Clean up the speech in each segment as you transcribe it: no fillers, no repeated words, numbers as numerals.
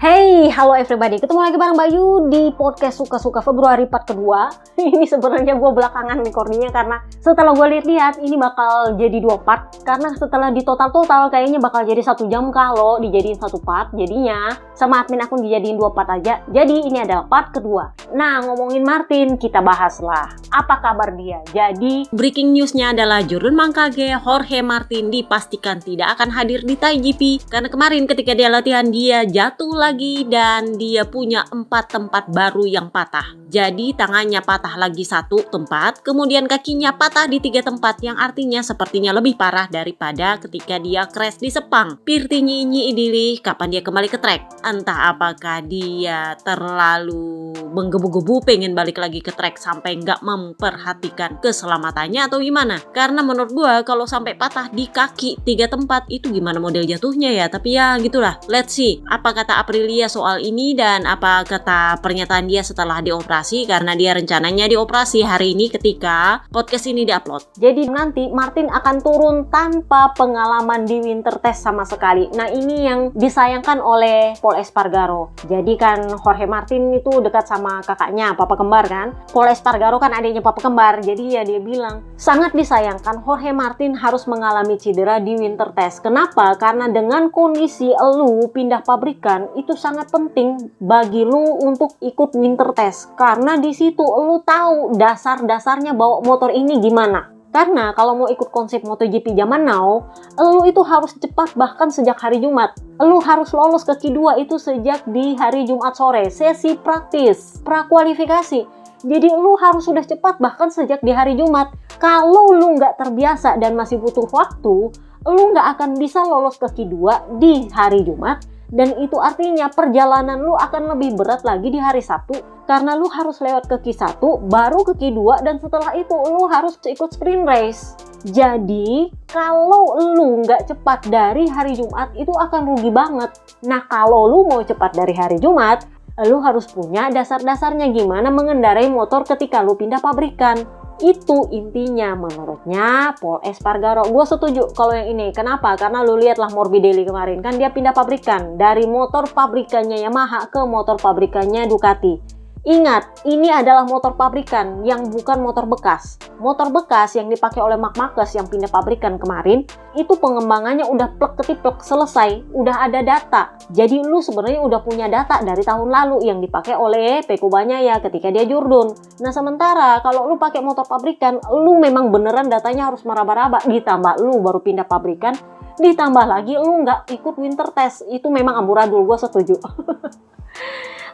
Hey, halo everybody, ketemu lagi bareng Bayu di podcast Suka-Suka Februari part kedua. Ini sebenarnya gue belakangan recordingnya karena setelah gue lihat-lihat ini bakal jadi 2 part. Karena setelah di total kayaknya bakal jadi 1 jam kalau dijadiin 1 part. Jadinya sama admin akun dijadiin 2 part aja. Jadi ini adalah part kedua. Nah, ngomongin Martin, kita bahas lah. Apa kabar dia? Jadi breaking newsnya adalah jurun Mangkage Jorge Martin dipastikan tidak akan hadir di TaiGP. Karena kemarin ketika dia latihan dia jatuh lagi dan dia punya 4 tempat baru yang patah. Jadi tangannya patah lagi 1 tempat, kemudian kakinya patah di 3 tempat yang artinya sepertinya lebih parah daripada ketika dia crash di Sepang. Pirti nyi idili kapan dia kembali ke track. Entah apakah dia terlalu menggebu-gebu pengen balik lagi ke track sampai nggak memperhatikan keselamatannya atau gimana. Karena menurut gua kalau sampai patah di kaki 3 tempat itu gimana model jatuhnya ya. Tapi ya gitulah, let's see apa kata Aprilia soal ini dan apa kata pernyataan dia setelah dioperasi, karena dia rencananya dioperasi hari ini ketika podcast ini diupload. Jadi nanti Martin akan turun tanpa pengalaman di winter test sama sekali. Nah, ini yang disayangkan oleh Pol Espargaro. Jadi kan Jorge Martin itu dekat sama kakaknya, papa kembar kan. Pol Espargaro kan adiknya papa kembar. Jadi ya dia bilang sangat disayangkan Jorge Martin harus mengalami cedera di winter test. Kenapa? Karena dengan kondisi elu pindah pabrikan itu sangat penting bagi lu untuk ikut winter test, karena di situ lu tahu dasar-dasarnya bawa motor ini gimana. Karena kalau mau ikut konsep MotoGP zaman now, lu itu harus cepat bahkan sejak hari Jumat. Lu harus lolos ke Q2 itu sejak di hari Jumat sore, sesi praktis, prakualifikasi. Jadi lu harus sudah cepat bahkan sejak di hari Jumat. Kalau lu nggak terbiasa dan masih butuh waktu, lu nggak akan bisa lolos ke Q2 di hari Jumat. Dan itu artinya perjalanan lu akan lebih berat lagi di hari Sabtu, karena lu harus lewat ke Q1 baru ke Q2 dan setelah itu lu harus ikut sprint race. Jadi kalau lu nggak cepat dari hari Jumat itu akan rugi banget. Nah, kalau lu mau cepat dari hari Jumat, lu harus punya dasar-dasarnya gimana mengendarai motor ketika lu pindah pabrikan. Itu intinya menurutnya Pol Espargaro. Gue setuju kalau yang ini. Kenapa? Karena lu lihatlah Morbidelli kemarin kan dia pindah pabrikan dari motor pabrikannya Yamaha ke motor pabrikannya Ducati. Ingat, ini adalah motor pabrikan yang bukan motor bekas. Motor bekas yang dipakai oleh Marc Marquez yang pindah pabrikan kemarin, itu pengembangannya udah plek-ketiplek selesai, udah ada data. Jadi lu sebenarnya udah punya data dari tahun lalu yang dipakai oleh Pecco Bagnaia ketika dia jurdun. Nah, sementara kalau lu pakai motor pabrikan, lu memang beneran datanya harus meraba-raba. Ditambah lu baru pindah pabrikan, ditambah lagi lu nggak ikut winter test. Itu memang amburadul, gue setuju.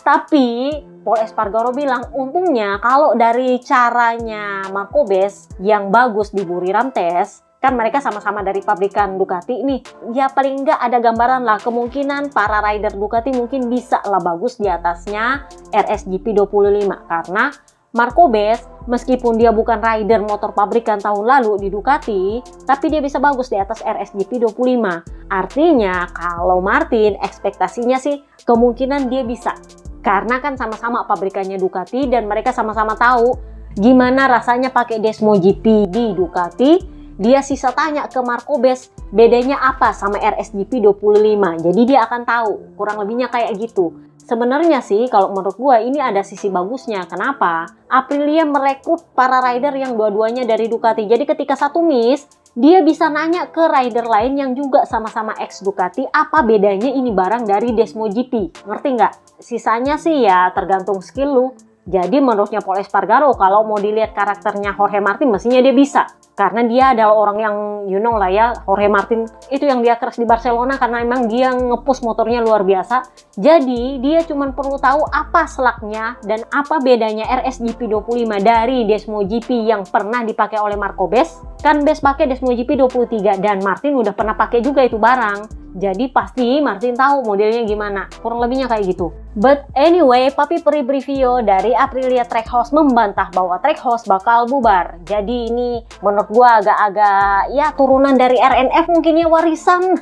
Tapi Pol Espargaro bilang untungnya kalau dari caranya Marcobes yang bagus di Buriram Test, kan mereka sama-sama dari pabrikan Ducati nih, ya paling nggak ada gambaran lah kemungkinan para rider Ducati mungkin bisa lah bagus di atasnya RSGP 25, karena Marcobes meskipun dia bukan rider motor pabrikan tahun lalu di Ducati, tapi dia bisa bagus di atas RSGP 25. Artinya kalau Martin ekspektasinya sih kemungkinan dia bisa. Karena kan sama-sama pabrikannya Ducati dan mereka sama-sama tahu gimana rasanya pakai Desmo GP di Ducati. Dia sisa tanya ke Marcobes bedanya apa sama RSGP 25. Jadi dia akan tahu, kurang lebihnya kayak gitu. Sebenarnya sih kalau menurut gue ini ada sisi bagusnya. Kenapa? Aprilia merekrut para rider yang dua-duanya dari Ducati. Jadi ketika satu miss, dia bisa nanya ke rider lain yang juga sama-sama ex Ducati apa bedanya ini barang dari Desmo GP. Ngerti nggak? Sisanya sih ya tergantung skill lu. Jadi menurutnya Pol Espargaro kalau mau dilihat karakternya Jorge Martin mestinya dia bisa. Karena dia adalah orang yang you know lah ya, Jorge Martin itu yang dia crash di Barcelona karena emang dia nge-push motornya luar biasa. Jadi dia cuma perlu tahu apa selaknya dan apa bedanya RSGP 25 dari Desmo GP yang pernah dipakai oleh Marcobes. Kan Bes pakai Desmo GP 23 dan Martin udah pernah pakai juga itu barang. Jadi pasti Martin tahu modelnya gimana, kurang lebihnya kayak gitu. But anyway, Papi Peri Brivio dari Aprilia Trackhouse membantah bahwa Trackhouse bakal bubar. Jadi ini menurut gua agak-agak ya turunan dari RNF mungkin ya, warisan.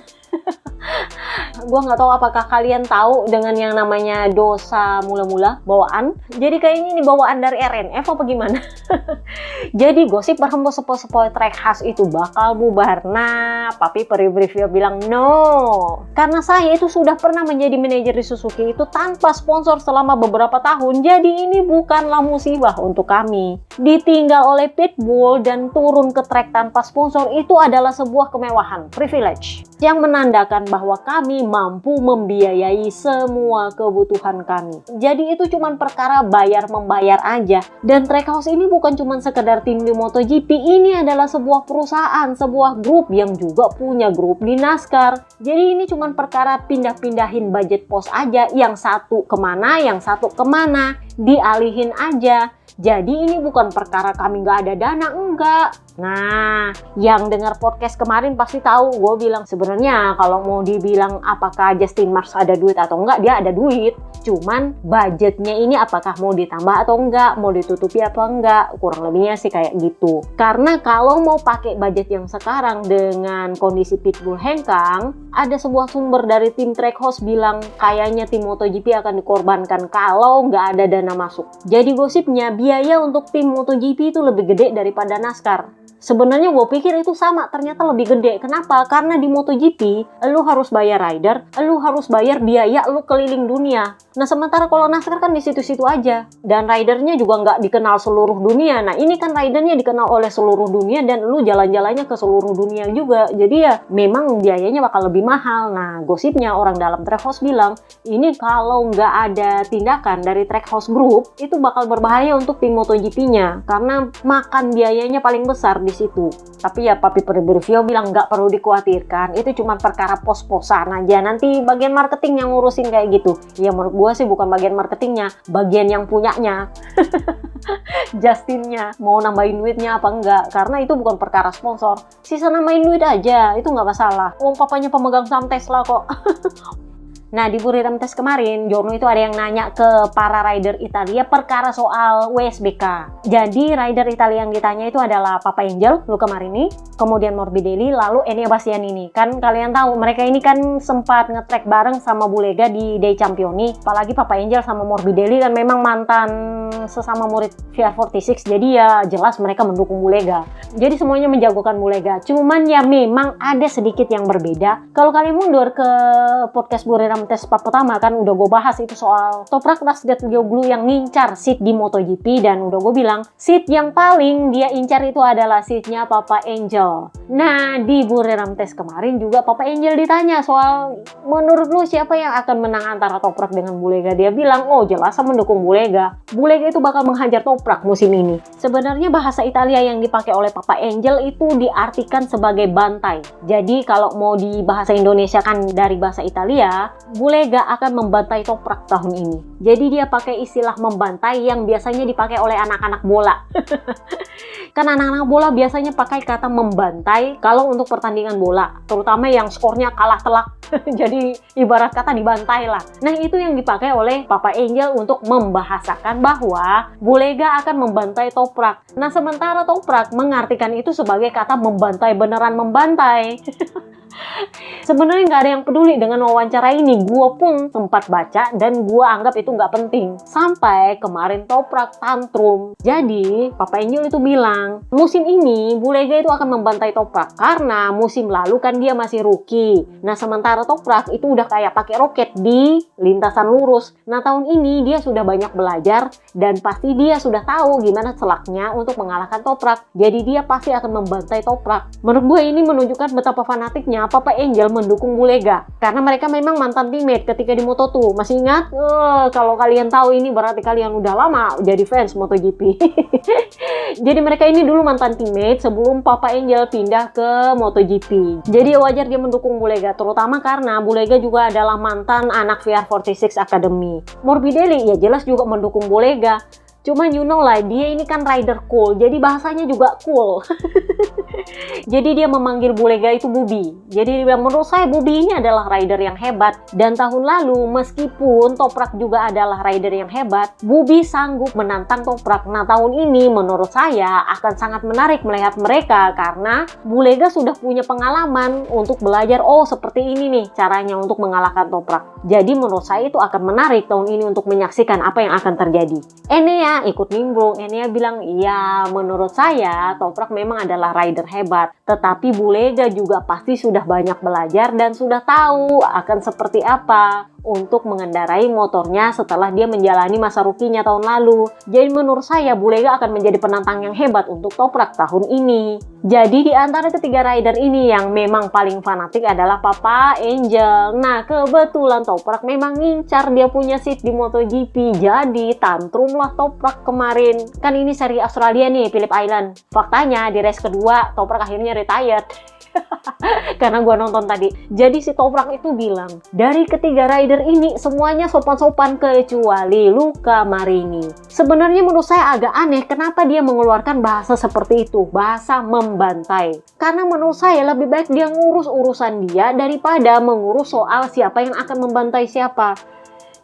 Gua nggak tahu apakah kalian tahu dengan yang namanya dosa mula-mula bawaan. Jadi kayaknya ini bawaan dari RNF apa gimana? Jadi gosip berhembus sepoi-sepoi trek khas itu bakal bubar. Nah, Papi Review bilang no. Karena saya itu sudah pernah menjadi manajer di Suzuki itu tanpa sponsor selama beberapa tahun. Jadi ini bukanlah musibah untuk kami. Ditinggal oleh Pitbull dan turun ke trek tanpa sponsor itu adalah sebuah kemewahan, privilege, yang menandakan bahwa kami mampu membiayai semua kebutuhan kami. Jadi itu cuma perkara bayar-membayar aja. Dan Trackhouse ini bukan cuma sekedar tim di MotoGP, ini adalah sebuah perusahaan, sebuah grup yang juga punya grup di NASCAR. Jadi ini cuma perkara pindah-pindahin budget pos aja, yang satu kemana, yang satu kemana, dialihin aja. Jadi ini bukan perkara kami nggak ada dana, enggak. Nah, yang dengar podcast kemarin pasti tahu gue bilang sebenarnya kalau mau dibilang apakah Justin Marks ada duit atau enggak, dia ada duit. Cuman budgetnya ini apakah mau ditambah atau enggak, mau ditutupi apa enggak, kurang lebihnya sih kayak gitu. Karena kalau mau pakai budget yang sekarang dengan kondisi Pitbull hengkang, ada sebuah sumber dari tim Trackhouse bilang kayaknya tim MotoGP akan dikorbankan kalau nggak ada dana masuk. Jadi gosipnya biaya untuk tim MotoGP itu lebih gede daripada NASCAR. Sebenarnya gue pikir itu sama, ternyata lebih gede. Kenapa? Karena di MotoGP, lu harus bayar rider, lu harus bayar biaya lu keliling dunia. Nah, sementara kalau NASCAR kan di situ-situ aja. Dan ridernya juga nggak dikenal seluruh dunia. Nah, ini kan ridernya dikenal oleh seluruh dunia dan lu jalan-jalannya ke seluruh dunia juga. Jadi ya, memang biayanya bakal lebih mahal. Nah, gosipnya orang dalam Trackhouse bilang, ini kalau nggak ada tindakan dari Trackhouse Group, itu bakal berbahaya untuk tim MotoGP-nya. Karena makan biayanya paling besar di situ. Tapi ya Papi Review bilang nggak perlu dikhawatirkan, itu cuma perkara pos-posan aja, nanti bagian marketing yang ngurusin kayak gitu. Ya menurut gue sih bukan bagian marketingnya, bagian yang punyanya. Justinnya mau nambahin duitnya apa enggak, karena itu bukan perkara sponsor, sisa nambahin duit aja itu nggak masalah. Papanya pemegang saham Tesla kok. Nah, di Buriram Test kemarin, Giorno itu ada yang nanya ke para rider Italia perkara soal WSBK. Jadi, rider Italia yang ditanya itu adalah Papa Angel, Luca Marini, kemudian Morbidelli, lalu Enea Bastianini. Kan kalian tahu, mereka ini kan sempat nge-track bareng sama Bulega di Dei Campioni. Apalagi Papa Angel sama Morbidelli kan memang mantan sesama murid VR46, jadi ya jelas mereka mendukung Bulega. Jadi semuanya menjagokan Bulega. Cuman ya memang ada sedikit yang berbeda. Kalau kalian mundur ke podcast Buriram Test part pertama kan udah gue bahas itu soal Toprak Razgatlioglu yang ngincar seat di MotoGP, dan udah gue bilang seat yang paling dia incar itu adalah seatnya Papa Angel. Nah, di Buriram Test kemarin juga Papa Angel ditanya soal menurut lu siapa yang akan menang antara Toprak dengan Bulega. Dia bilang, oh jelas mendukung Bulega. Bulega itu bakal menghajar Toprak musim ini. Sebenarnya bahasa Italia yang dipakai oleh Papa Angel itu diartikan sebagai bantai. Jadi kalau mau di bahasa Indonesia kan dari bahasa Italia, Bulega akan membantai Toprak tahun ini. Jadi dia pakai istilah membantai yang biasanya dipakai oleh anak-anak bola. Kan anak-anak bola biasanya pakai kata membantai kalau untuk pertandingan bola, terutama yang skornya kalah telak. Jadi ibarat kata dibantai lah. Nah, itu yang dipakai oleh Papa Angel untuk membahasakan bahwa Bulega akan membantai Toprak. Nah, sementara Toprak mengartikan itu sebagai kata membantai, beneran membantai. Sebenarnya nggak ada yang peduli dengan wawancara ini. Gue pun sempat baca dan gue anggap itu nggak penting. Sampai kemarin Toprak tantrum. Jadi Papa Angel itu bilang, musim ini Bulega itu akan membantai Toprak karena musim lalu kan dia masih rookie. Nah, sementara Toprak itu udah kayak pakai roket di lintasan lurus. Nah, tahun ini dia sudah banyak belajar dan pasti dia sudah tahu gimana celaknya untuk mengalahkan Toprak. Jadi dia pasti akan membantai Toprak. Menurut gue ini menunjukkan betapa fanatiknya Papa Angel mendukung Bulega, karena mereka memang mantan teammate ketika di Moto2. Masih ingat? Kalau kalian tahu ini berarti kalian udah lama jadi fans MotoGP. Jadi mereka ini dulu mantan teammate sebelum Papa Angel pindah ke MotoGP. Jadi wajar dia mendukung Bulega, terutama karena Bulega juga adalah mantan anak VR46 Academy. Morbidelli ya jelas juga mendukung Bulega. Cuman you know lah, dia ini kan rider cool, jadi bahasanya juga cool. Jadi dia memanggil Bulega itu Bubi. Jadi menurut saya Bubi ini adalah rider yang hebat. Dan tahun lalu meskipun Toprak juga adalah rider yang hebat, Bubi sanggup menantang Toprak. Nah tahun ini menurut saya akan sangat menarik melihat mereka karena Bulega sudah punya pengalaman untuk belajar, oh seperti ini nih caranya untuk mengalahkan Toprak. Jadi menurut saya itu akan menarik tahun ini untuk menyaksikan apa yang akan terjadi. Enea ikut nimbrung. Enea bilang, iya menurut saya Toprak memang adalah rider hebat, tetapi Bulega juga pasti sudah banyak belajar dan sudah tahu akan seperti apa untuk mengendarai motornya setelah dia menjalani masa rukinya tahun lalu. Jadi menurut saya Bulega akan menjadi penantang yang hebat untuk Toprak tahun ini. Jadi di antara ketiga rider ini yang memang paling fanatik adalah Papa Angel. Nah kebetulan Toprak memang ngincar dia punya seat di MotoGP. Jadi tantrum lah Toprak kemarin. Kan ini seri Australia nih, Phillip Island. Faktanya di race kedua Toprak akhirnya retired. Karena gua nonton tadi. Jadi si Toprak itu bilang, dari ketiga rider ini semuanya sopan-sopan kecuali Luca Marini. Sebenarnya menurut saya agak aneh kenapa dia mengeluarkan bahasa seperti itu, bahasa membantai. Karena menurut saya lebih baik dia ngurus urusan dia daripada mengurus soal siapa yang akan membantai siapa.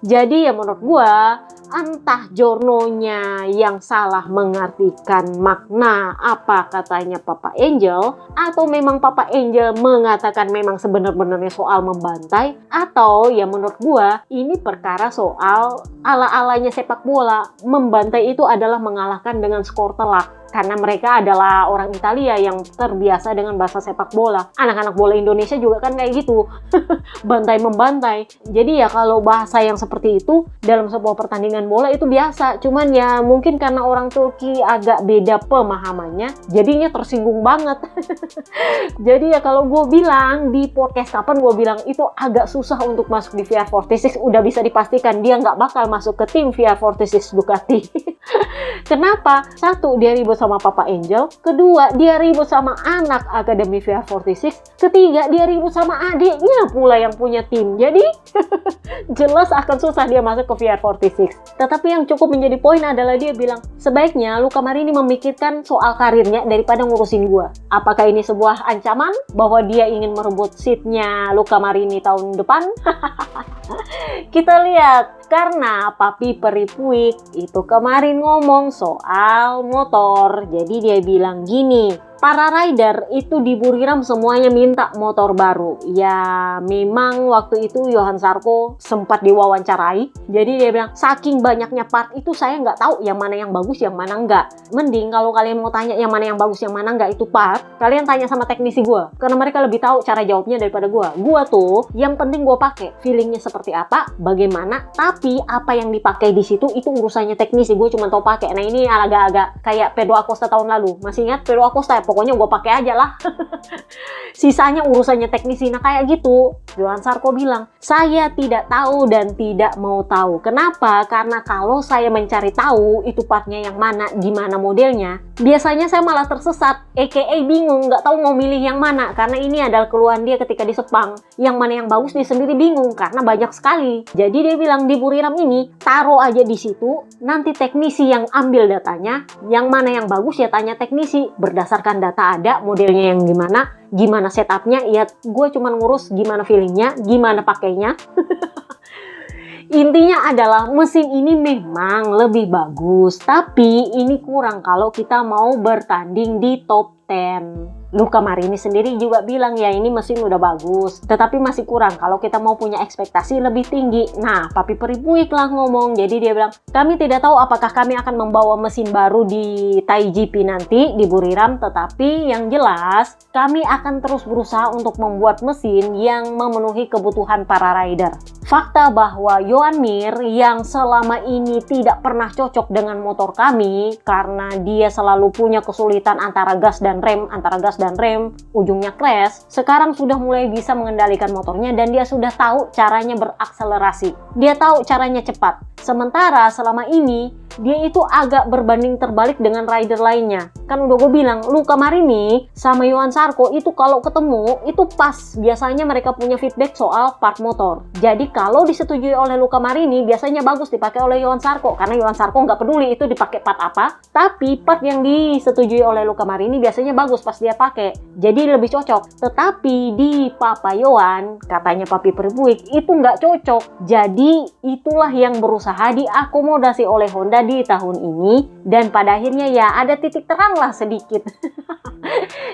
Jadi ya menurut gua entah Jornonya yang salah mengartikan makna apa katanya Papa Angel, atau memang Papa Angel mengatakan memang sebenar-benarnya soal membantai, atau ya menurut gua ini perkara soal ala-alanya sepak bola. Membantai itu adalah mengalahkan dengan skor telak. Karena mereka adalah orang Italia yang terbiasa dengan bahasa sepak bola. Anak-anak bola Indonesia juga kan kayak gitu. Bantai-membantai. Jadi ya kalau bahasa yang seperti itu dalam sebuah pertandingan bola itu biasa. Cuman ya mungkin karena orang Turki agak beda pemahamannya, jadinya tersinggung banget. Jadi ya kalau gue bilang di podcast kapan gue bilang itu agak susah untuk masuk di VR46, udah bisa dipastikan dia nggak bakal masuk ke tim VR46 Ducati. Kenapa? Satu, dia ribut sama Papa Angel. Kedua, dia ribut sama anak Akademi VR46. Ketiga, dia ribut sama adiknya pula yang punya tim. Jadi, jelas akan susah dia masuk ke VR46. Tetapi yang cukup menjadi poin adalah dia bilang, sebaiknya Luca Marini memikirkan soal karirnya daripada ngurusin gua. Apakah ini sebuah ancaman bahwa dia ingin merebut seatnya Luca Marini tahun depan? Kita lihat, karena Papi Peripuik itu kemarin ngomong soal motor. Jadi dia bilang gini, para rider itu di Buriram semuanya minta motor baru. Ya memang waktu itu Johan Zarco sempat diwawancarai. Jadi dia bilang saking banyaknya part itu saya nggak tahu yang mana yang bagus yang mana enggak. Mending kalau kalian mau tanya yang mana yang bagus yang mana enggak itu part, kalian tanya sama teknisi gue. Karena mereka lebih tahu cara jawabnya daripada gue. Gue tuh yang penting gue pakai feelingnya seperti apa, bagaimana. Tapi apa yang dipakai di situ itu urusannya teknisi. Gue cuma tahu pakai. Nah ini agak-agak kayak Pedro Acosta tahun lalu. Masih ingat Pedro Acosta? Pokoknya gue pakai aja lah. Sisanya urusannya teknisi. Nah kayak gitu Johan Zarco bilang, saya tidak tahu dan tidak mau tahu. Kenapa? Karena kalau saya mencari tahu itu partnya yang mana, gimana modelnya, biasanya saya malah tersesat, aka bingung, nggak tahu mau milih yang mana. Karena ini adalah keluhan dia ketika di Sepang, yang mana yang bagus dia sendiri bingung karena banyak sekali. Jadi dia bilang di Buriram ini taruh aja di situ, nanti teknisi yang ambil datanya, yang mana yang bagus ya tanya teknisi. Berdasarkan data ada, modelnya yang gimana setupnya, ya gue cuma ngurus gimana feelingnya, gimana pakainya. Intinya adalah mesin ini memang lebih bagus, tapi ini kurang kalau kita mau bertanding di top 10. Luca Marini sendiri juga bilang ya ini mesin udah bagus, tetapi masih kurang kalau kita mau punya ekspektasi lebih tinggi. Nah, Papi Peripuik lah ngomong. Jadi dia bilang, kami tidak tahu apakah kami akan membawa mesin baru di Thai GP nanti di Buriram, tetapi yang jelas kami akan terus berusaha untuk membuat mesin yang memenuhi kebutuhan para rider. Fakta bahwa Joan Mir yang selama ini tidak pernah cocok dengan motor kami karena dia selalu punya kesulitan antara gas dan rem, ujungnya crash, sekarang sudah mulai bisa mengendalikan motornya dan dia sudah tahu caranya berakselerasi. Dia tahu caranya cepat. Sementara selama ini dia itu agak berbanding terbalik dengan rider lainnya. Kan udah gue bilang, Luca Marini sama Johan Sarko itu kalau ketemu, itu pas biasanya mereka punya feedback soal part motor. Jadi kalau disetujui oleh Luca Marini, biasanya bagus dipakai oleh Johan Sarko. Karena Johan Sarko nggak peduli itu dipakai part apa. Tapi part yang disetujui oleh Luca Marini biasanya bagus pas dia pakai. Jadi lebih cocok. Tetapi di Papa Johan, katanya Papi Perbuik, itu nggak cocok. Jadi itulah yang berusaha diakomodasi oleh Honda di tahun ini. Dan pada akhirnya ya ada titik terang lah sedikit.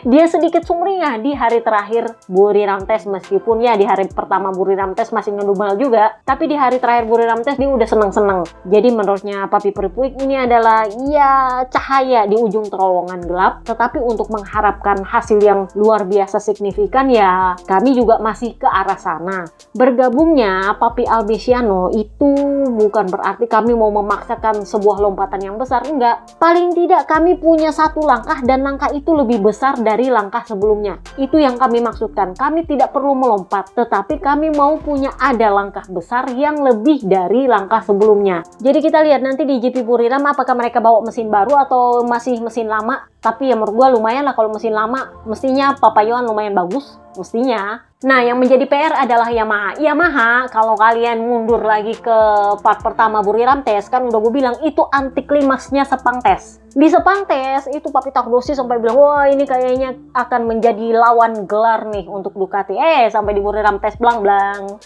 Dia sedikit sumringah di hari terakhir Buriram Test, meskipun ya di hari pertama Buriram Test masih ngedumel juga, tapi di hari terakhir Buriram Test dia udah seneng-seneng. Jadi menurutnya Papi Perpuik ini adalah ya cahaya di ujung terowongan gelap, tetapi untuk mengharapkan hasil yang luar biasa signifikan ya kami juga masih ke arah sana. Bergabungnya Papi Albesiano itu bukan berarti kami mau memaksakan sebuah lompatan yang besar, enggak. Paling tidak kami punya satu langkah dan langkah itu lebih besar dari langkah sebelumnya. Itu yang kami maksudkan. Kami tidak perlu melompat, tetapi kami mau punya ada langkah besar yang lebih dari langkah sebelumnya. Jadi kita lihat nanti di GP Buriram apakah mereka bawa mesin baru atau masih mesin lama. Tapi ya menurut gue lumayan lah kalau mesin lama. Mestinya Papa Johan lumayan bagus. Mestinya. Nah, yang menjadi PR adalah Yamaha. Yamaha, kalau kalian mundur lagi ke part pertama Buriram Test, kan udah gue bilang itu anti klimaksnya Sepang Test. Di Sepang Test, itu Papi Tardosi sampai bilang, wah ini kayaknya akan menjadi lawan gelar nih untuk Ducati. Sampai di Buriram Test blang-blang.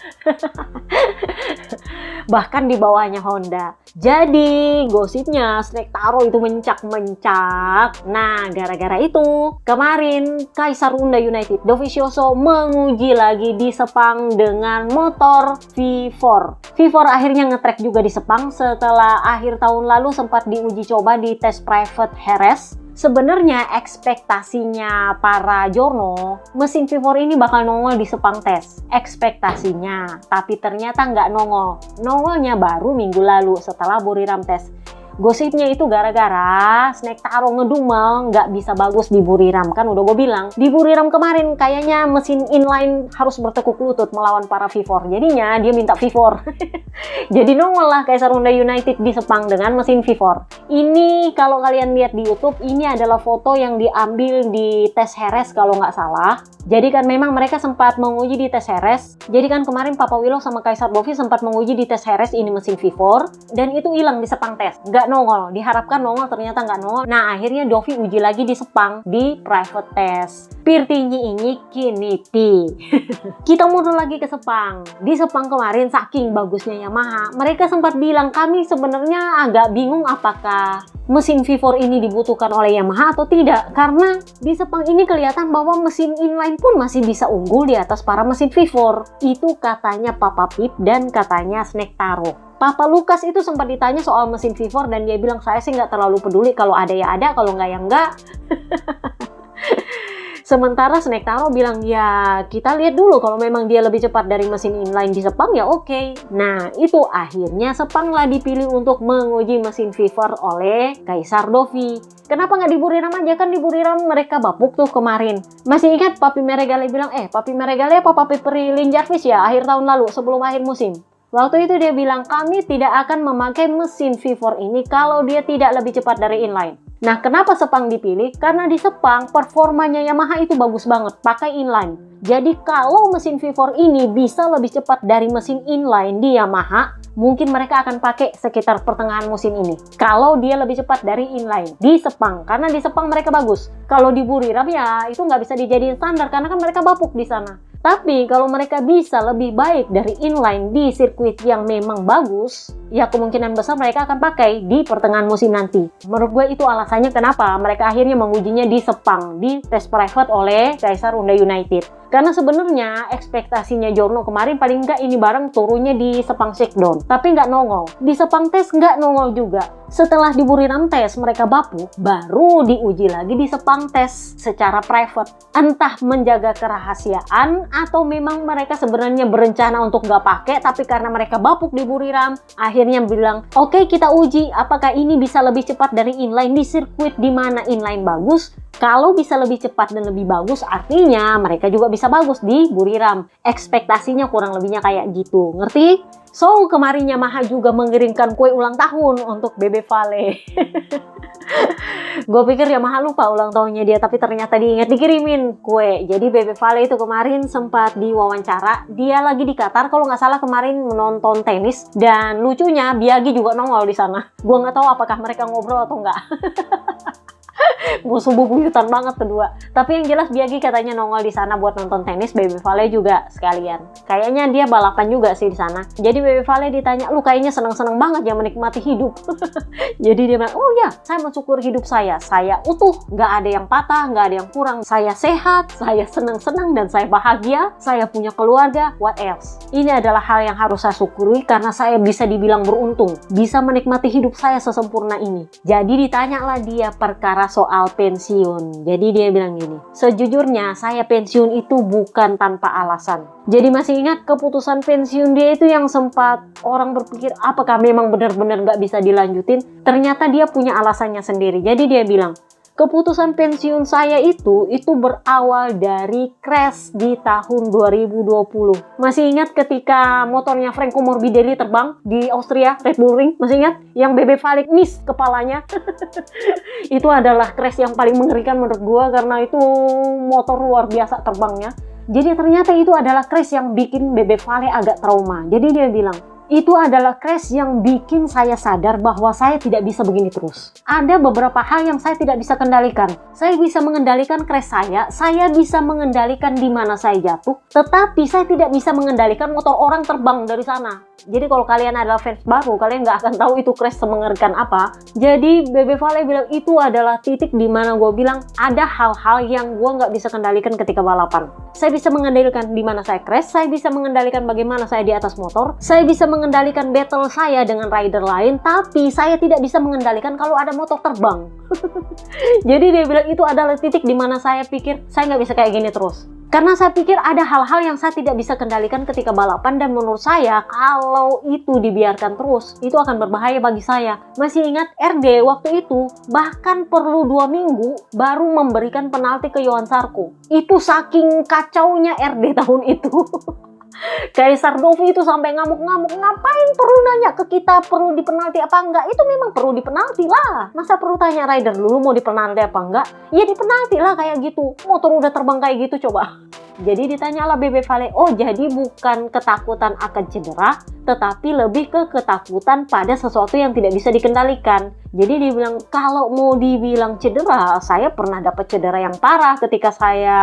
Bahkan di bawahnya Honda. Jadi, gosipnya Snektaro itu mencak-mencak. Nah, gara-gara itu, kemarin Kaisar Honda United, Dovizioso menguji lagi di Sepang dengan motor V4. V4 akhirnya ngetrek juga di Sepang setelah akhir tahun lalu sempat diuji coba di tes private Jerez. Sebenarnya ekspektasinya para Jorno, mesin V4 ini bakal nongol di Sepang Test. Ekspektasinya, tapi ternyata nggak nongol. Nongolnya baru minggu lalu setelah Buriram Test. Gosipnya itu gara-gara Snektaro ngedumel nggak bisa bagus di Buriram. Kan udah gue bilang, di Buriram kemarin kayaknya mesin inline harus bertekuk lutut melawan para V4. Jadinya dia minta V4. Jadi nongol lah Kaisar Honda United di Sepang dengan mesin V4. Ini kalau kalian lihat di YouTube, ini adalah foto yang diambil di tes Jerez kalau nggak salah. Jadi kan memang mereka sempat menguji di tes Jerez. Jadi kan kemarin Papa Willow sama Kaisar Dovi sempat menguji di tes Jerez ini mesin V4. Dan itu hilang di Sepang Test. Nggak nongol. Diharapkan nongol, ternyata nggak nongol. Nah, akhirnya Dovi uji lagi di Sepang di private test. Pirtinyi ini kiniti. Kita mundur lagi ke Sepang. Di Sepang kemarin saking bagusnya Yamaha, mereka sempat bilang kami sebenarnya agak bingung apakah mesin V4 ini dibutuhkan oleh Yamaha atau tidak. Karena di Sepang ini kelihatan bahwa mesin inline pun masih bisa unggul di atas para mesin V4. Itu katanya Papa Pip dan katanya Snektaro. Papa Lukas itu sempat ditanya soal mesin V4 dan dia bilang saya sih nggak terlalu peduli, kalau ada ya ada, kalau nggak ya nggak. Sementara Snektaro bilang ya kita lihat dulu kalau memang dia lebih cepat dari mesin inline di Sepang ya oke. Nah itu akhirnya Sepang lah dipilih untuk menguji mesin V4 oleh Kaisar Dovi. Kenapa nggak di Buriram aja? Kan di Buriram mereka bapuk tuh kemarin. Masih ingat Papi Meregale bilang Papi Meregale apa Papi Prilin Jarvis ya akhir tahun lalu sebelum akhir musim. Waktu itu dia bilang kami tidak akan memakai mesin V4 ini kalau dia tidak lebih cepat dari inline. Nah, kenapa Sepang dipilih? Karena di Sepang performanya Yamaha itu bagus banget, pakai inline. Jadi kalau mesin V4 ini bisa lebih cepat dari mesin inline di Yamaha, mungkin mereka akan pakai sekitar pertengahan musim ini. Kalau dia lebih cepat dari inline di Sepang, karena di Sepang mereka bagus. Kalau di Buriram ya itu nggak bisa dijadiin standar karena kan mereka bapuk di sana. Tapi kalau mereka bisa lebih baik dari inline di sirkuit yang memang bagus, ya kemungkinan besar mereka akan pakai di pertengahan musim nanti. Menurut gue itu alasannya kenapa mereka akhirnya mengujinya di Sepang, di tes private oleh Kaisar Honda United. Karena sebenarnya ekspektasinya Jorno kemarin paling nggak ini bareng turunnya di Sepang Shakedown. Tapi nggak nongol. Di Sepang Test nggak nongol juga. Setelah di Buriram Test mereka bapuk, baru diuji lagi di Sepang Test secara private. Entah menjaga kerahasiaan atau memang mereka sebenarnya berencana untuk nggak pakai, tapi karena mereka bapuk di Buriram, akhirnya bilang, oke, kita uji apakah ini bisa lebih cepat dari inline di sirkuit di mana inline bagus. Kalau bisa lebih cepat dan lebih bagus, artinya mereka juga bisa bagus di Buriram. Ekspektasinya kurang lebihnya kayak gitu, ngerti? So, kemarin Yamaha juga mengirimkan kue ulang tahun untuk Bebe Vale. Gue pikir Yamaha lupa ulang tahunnya dia, tapi ternyata diingat dikirimin kue. Jadi Bebe Vale itu kemarin sempat diwawancara, dia lagi di Qatar kalau nggak salah kemarin menonton tenis, dan lucunya Biaggi juga nongol di sana. Gue nggak tahu apakah mereka ngobrol atau enggak. Musuh bubuyutan banget kedua. Tapi yang jelas Biaggi katanya nongol di sana buat nonton tenis, Bebe Vale juga sekalian. Kayaknya dia balapan juga sih di sana. Jadi Bebe Vale ditanya, lu kayaknya seneng-seneng banget ya menikmati hidup. Jadi dia bilang, oh ya, saya mensyukur hidup saya utuh, nggak ada yang patah, nggak ada yang kurang. Saya sehat, saya senang-senang dan saya bahagia. Saya punya keluarga, what else? Ini adalah hal yang harus saya syukuri karena saya bisa dibilang beruntung, bisa menikmati hidup saya sesempurna ini. Jadi ditanyalah dia perkara soal pensiun. Jadi dia bilang gini, sejujurnya saya pensiun itu bukan tanpa alasan. Jadi masih ingat keputusan pensiun dia itu yang sempat orang berpikir apakah memang benar-benar nggak bisa dilanjutin? Ternyata dia punya alasannya sendiri. Jadi dia bilang, keputusan pensiun saya itu berawal dari crash di tahun 2020. Masih ingat ketika motornya Franco Morbidelli terbang di Austria, Red Bull Ring? Masih ingat? Yang Bebe Vale miss kepalanya. Itu adalah crash yang paling mengerikan menurut gua karena itu motor luar biasa terbangnya. Jadi ternyata itu adalah crash yang bikin Bebe Vale agak trauma. Jadi dia bilang, itu adalah crash yang bikin saya sadar bahwa saya tidak bisa begini terus. Ada beberapa hal yang saya tidak bisa kendalikan. Saya bisa mengendalikan crash saya bisa mengendalikan di mana saya jatuh, tetapi saya tidak bisa mengendalikan motor orang terbang dari sana. Jadi kalau kalian adalah fans baru, kalian nggak akan tahu itu crash semengerikan apa. Jadi Bebe Vale bilang itu adalah titik di mana gue bilang ada hal-hal yang gue nggak bisa kendalikan ketika balapan. Saya bisa mengendalikan di mana saya crash, saya bisa mengendalikan bagaimana saya di atas motor, saya bisa mengendalikan battle saya dengan rider lain, tapi saya tidak bisa mengendalikan kalau ada motor terbang. Jadi dia bilang itu adalah titik di mana saya pikir saya nggak bisa kayak gini terus. Karena saya pikir ada hal-hal yang saya tidak bisa kendalikan ketika balapan, dan menurut saya kalau itu dibiarkan terus, itu akan berbahaya bagi saya. Masih ingat RD waktu itu bahkan perlu 2 minggu baru memberikan penalti ke Johan Zarco. Itu saking kacaunya RD tahun itu. Kaisar Dovi itu sampai ngamuk-ngamuk, ngapain perlu nanya ke kita perlu dipenalti apa enggak? Itu memang perlu dipenalti lah. Masa perlu tanya rider dulu mau dipenalti apa enggak? Ya dipenalti lah kayak gitu. Motor udah terbang kayak gitu coba. Jadi ditanyalah Bebe Vale, oh jadi bukan ketakutan akan cedera, tetapi lebih ke ketakutan pada sesuatu yang tidak bisa dikendalikan. Jadi dia bilang, kalau mau dibilang cedera, saya pernah dapat cedera yang parah ketika saya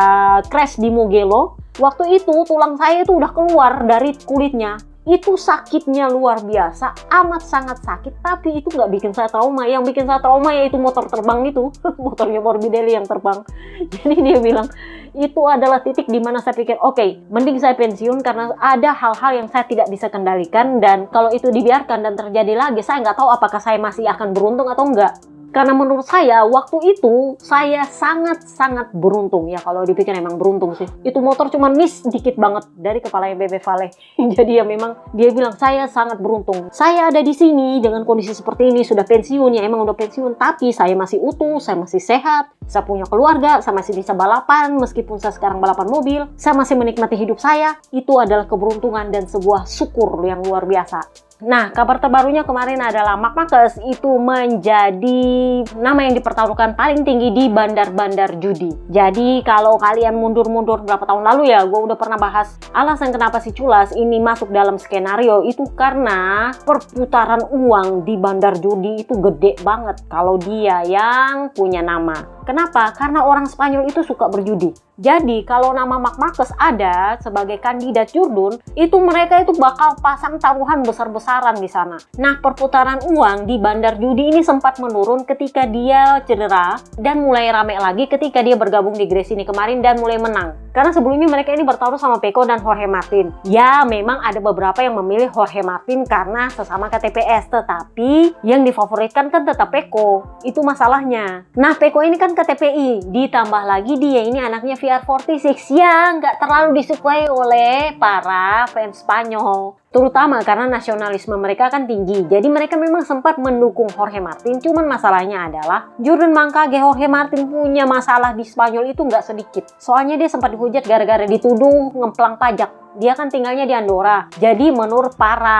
crash di Mugello. Waktu itu tulang saya itu udah keluar dari kulitnya. Itu sakitnya luar biasa, amat sangat sakit, tapi itu nggak bikin saya trauma. Yang bikin saya trauma yaitu motor terbang itu, motornya Morbidelli yang terbang. Jadi dia bilang, itu adalah titik di mana saya pikir, oke, mending saya pensiun karena ada hal-hal yang saya tidak bisa kendalikan, dan kalau itu dibiarkan dan terjadi lagi, saya nggak tahu apakah saya masih akan beruntung atau enggak. Karena menurut saya, waktu itu saya sangat-sangat beruntung. Ya kalau dipikir emang beruntung sih. Itu motor cuma miss dikit banget dari kepalanya Bebe Vale. Jadi ya memang dia bilang saya sangat beruntung. Saya ada di sini dengan kondisi seperti ini, sudah pensiun ya, emang udah pensiun. Tapi saya masih utuh, saya masih sehat, saya punya keluarga, saya masih bisa balapan. Meskipun saya sekarang balapan mobil, saya masih menikmati hidup saya. Itu adalah keberuntungan dan sebuah syukur yang luar biasa. Nah, kabar terbarunya kemarin adalah Marc Marquez itu menjadi nama yang dipertaruhkan paling tinggi di bandar-bandar judi. Jadi kalau kalian mundur-mundur berapa tahun lalu ya, gue udah pernah bahas alasan kenapa si Culas ini masuk dalam skenario itu karena perputaran uang di bandar judi itu gede banget kalau dia yang punya nama. Kenapa? Karena orang Spanyol itu suka berjudi. Jadi kalau nama Marc Marquez ada sebagai kandidat Jurdun, itu mereka itu bakal pasang taruhan besar-besaran di sana. Nah, perputaran uang di bandar judi ini sempat menurun ketika dia cedera dan mulai rame lagi ketika dia bergabung di Gresini kemarin dan mulai menang. Karena sebelumnya mereka ini bertaruh sama Pecco dan Jorge Martin. Ya, memang ada beberapa yang memilih Jorge Martin karena sesama KTPS, tetapi yang difavoritkan kan tetap Pecco. Itu masalahnya. Nah, Pecco ini kan KTPI, ditambah lagi dia ini anaknya VR46 yang nggak terlalu disukai oleh para fans Spanyol. terutama karena nasionalisme mereka kan tinggi. Jadi mereka memang sempat mendukung Jorge Martin, cuman masalahnya adalah Jordan Mancage Jorge Martin punya masalah di Spanyol itu nggak sedikit. Soalnya dia sempat dihujat gara-gara dituduh ngemplang pajak. Dia kan tinggalnya di Andorra. Jadi menurut para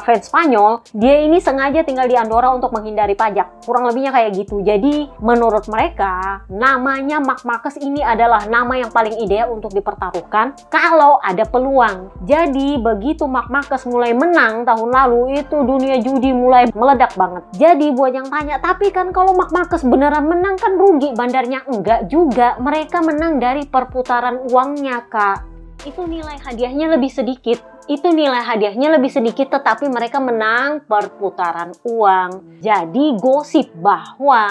fans Spanyol, dia ini sengaja tinggal di Andorra untuk menghindari pajak. Kurang lebihnya kayak gitu. Jadi menurut mereka, namanya Marc Marquez ini adalah nama yang paling ideal untuk dipertaruhkan kalau ada peluang. Jadi begitu Marc Marquez mulai menang tahun lalu, itu dunia judi mulai meledak banget. Jadi buat yang tanya, tapi kan kalau Marc Marquez beneran menang kan rugi bandarnya? Enggak juga. Mereka menang dari perputaran uangnya, Kak. Itu nilai hadiahnya lebih sedikit. Tetapi mereka menang perputaran uang. Jadi gosip bahwa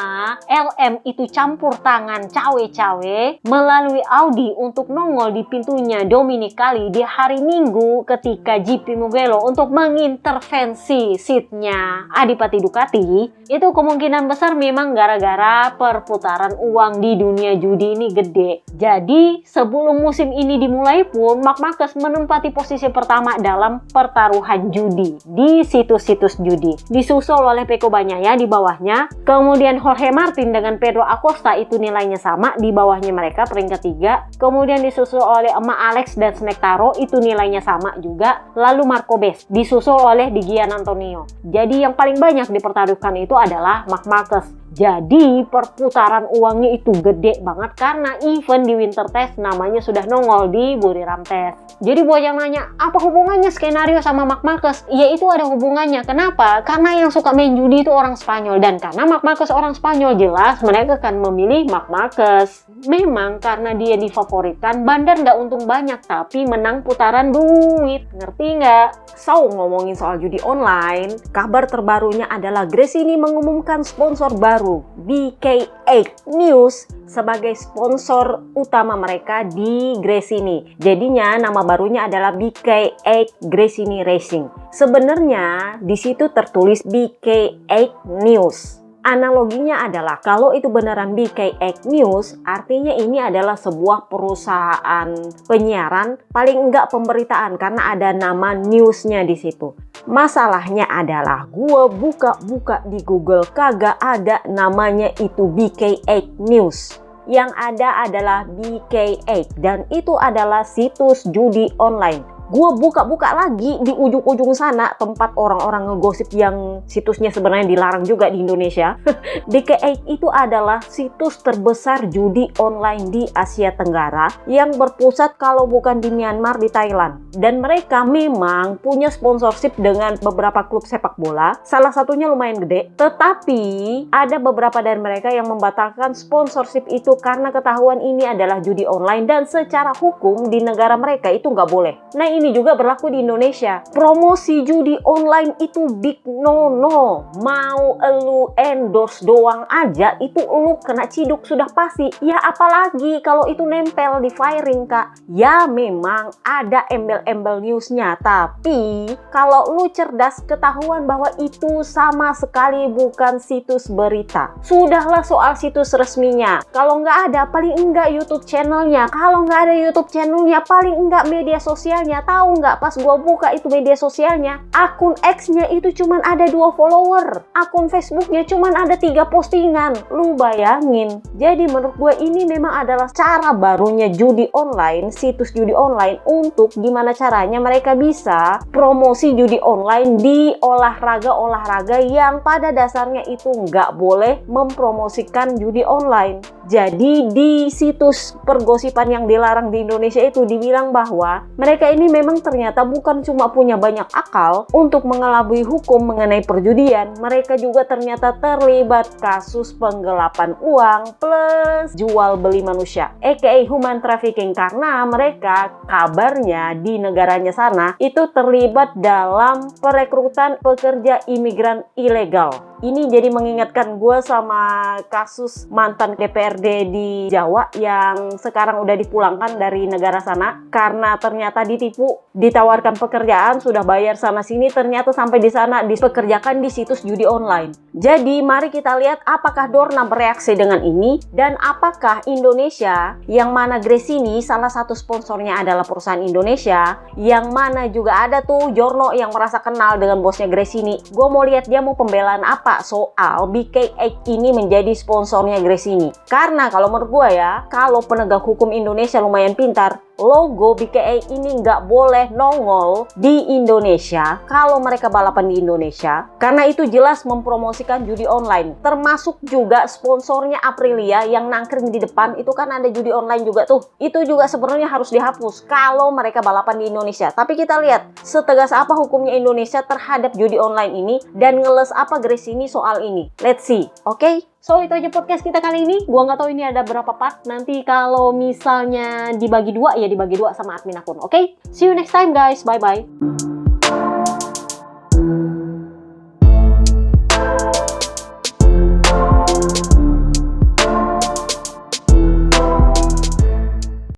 LM itu campur tangan cawe-cawe melalui Audi untuk nongol di pintunya Dominicali di hari Minggu ketika GP Mugello untuk mengintervensi seatnya Adipati Ducati. Itu kemungkinan besar memang gara-gara perputaran uang di dunia judi ini gede. Jadi sebelum musim ini dimulai pun Marc Marquez menempati posisi pertama dalam pertaruhan judi di situs-situs judi. Disusul oleh Pecco Bagnaia di bawahnya. Kemudian Jorge Martin dengan Pedro Acosta itu nilainya sama, di bawahnya mereka peringkat 3. Kemudian disusul oleh Emak Alex dan Snektaro itu nilainya sama juga. Lalu Marco Bes disusul oleh Di Gian Antonio. Jadi yang paling banyak dipertaruhkan itu adalah Marc Marquez. Jadi perputaran uangnya itu gede banget karena event di Winter Test namanya sudah nongol di Buriram Test. Jadi buat yang nanya, apa hubungannya skenario sama Marc Marquez? Ya itu ada hubungannya. Kenapa? Karena yang suka main judi itu orang Spanyol. Dan karena Marc Marquez orang Spanyol, jelas mereka akan memilih Marc Marquez. Memang karena dia difavoritkan, bandar nggak untung banyak, tapi menang putaran duit. Ngerti nggak? So, ngomongin soal judi online, kabar terbarunya adalah Gresini mengumumkan sponsor baru, BK8 News, sebagai sponsor utama mereka di Gresini. Jadinya nama barunya adalah BK8 Gresini Racing. Sebenarnya di situ tertulis BK8 News. Analoginya adalah kalau itu beneran BK8 News, artinya ini adalah sebuah perusahaan penyiaran, paling enggak pemberitaan karena ada nama newsnya di situ. Masalahnya adalah gua buka-buka di Google kagak ada namanya itu BK8 News. Yang ada adalah BK8 dan itu adalah situs judi online. Gue buka-buka lagi di ujung-ujung sana tempat orang-orang ngegosip yang situsnya sebenarnya dilarang juga di Indonesia. BK8 itu adalah situs terbesar judi online di Asia Tenggara yang berpusat kalau bukan di Myanmar, di Thailand. Dan mereka memang punya sponsorship dengan beberapa klub sepak bola. Salah satunya lumayan gede. Tetapi ada beberapa dari mereka yang membatalkan sponsorship itu karena ketahuan ini adalah judi online dan secara hukum di negara mereka itu nggak boleh. Nah, ini juga berlaku di Indonesia. Promosi judi online itu big no-no. Mau elu endorse doang aja itu lu kena ciduk sudah pasti. Ya apalagi kalau itu nempel di firing, Kak. Ya memang ada embel-embel newsnya, tapi kalau lu cerdas ketahuan bahwa itu sama sekali bukan situs berita. Sudahlah soal situs resminya. Kalau nggak ada, paling enggak YouTube channelnya. Kalau nggak ada YouTube channelnya, paling enggak media sosialnya. Tahu nggak, pas gua buka itu media sosialnya, akun X-nya itu cuman ada 2 follower, akun Facebooknya cuman ada 3 postingan. Lu bayangin. Jadi menurut gue ini memang adalah cara barunya judi online, situs judi online, untuk gimana caranya mereka bisa promosi judi online di olahraga-olahraga yang pada dasarnya itu nggak boleh mempromosikan judi online. Jadi di situs pergosipan yang dilarang di Indonesia itu dibilang bahwa mereka ini memang ternyata bukan cuma punya banyak akal untuk mengelabui hukum mengenai perjudian, mereka juga ternyata terlibat kasus penggelapan uang plus jual beli manusia, aka human trafficking, karena mereka kabarnya di negaranya sana itu terlibat dalam perekrutan pekerja imigran ilegal. Ini jadi mengingatkan gue sama kasus mantan DPRD di Jawa yang sekarang udah dipulangkan dari negara sana karena ternyata ditipu, ditawarkan pekerjaan, sudah bayar sana sini, ternyata sampai di sana dipekerjakan di situs judi online. Jadi mari kita lihat apakah Dorna bereaksi dengan ini dan apakah Indonesia, yang mana Grace ini salah satu sponsornya adalah perusahaan Indonesia, yang mana juga ada tuh Jorno yang merasa kenal dengan bosnya Grace ini. Gue mau lihat dia mau pembelaan apa soal BK8 ini menjadi sponsornya Grace ini. Karena kalau menurut gue ya, kalau penegak hukum Indonesia lumayan pintar, logo BK8 ini nggak boleh nongol di Indonesia kalau mereka balapan di Indonesia, karena itu jelas mempromosikan judi online. Termasuk juga sponsornya Aprilia yang nangkring di depan itu kan ada judi online juga tuh. Itu juga sebenarnya harus dihapus kalau mereka balapan di Indonesia. Tapi kita lihat setegas apa hukumnya Indonesia terhadap judi online ini dan ngeles apa Grace ini soal ini. Let's see, oke? So itu aja podcast kita kali ini. Gua nggak tahu ini ada berapa part. Nanti kalau misalnya dibagi dua ya dibagi dua sama admin akun. Oke? See you next time guys. Bye bye.